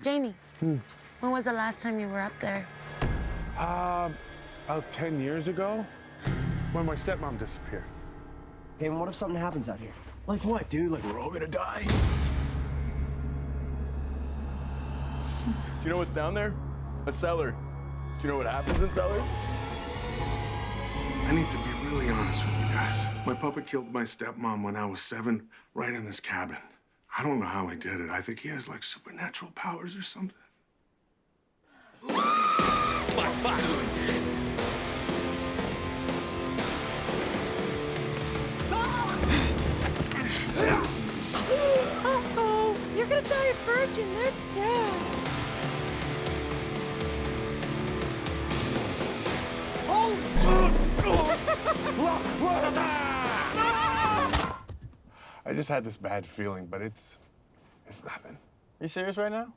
Jamie, when was the last time you were up there? About 10 years ago, when my stepmom disappeared. Hey, what if something happens out here? Like what, dude? Like we're all gonna die? Do you know what's down there? A cellar. Do you know what happens in cellars? I need to be really honest with you guys. My papa killed my stepmom when I was 7, right in this cabin. I don't know how he did it. I think he has like supernatural powers or something. Uh-oh, you're gonna die a virgin. That's sad. I just had this bad feeling, but it's nothing. Are you serious right now?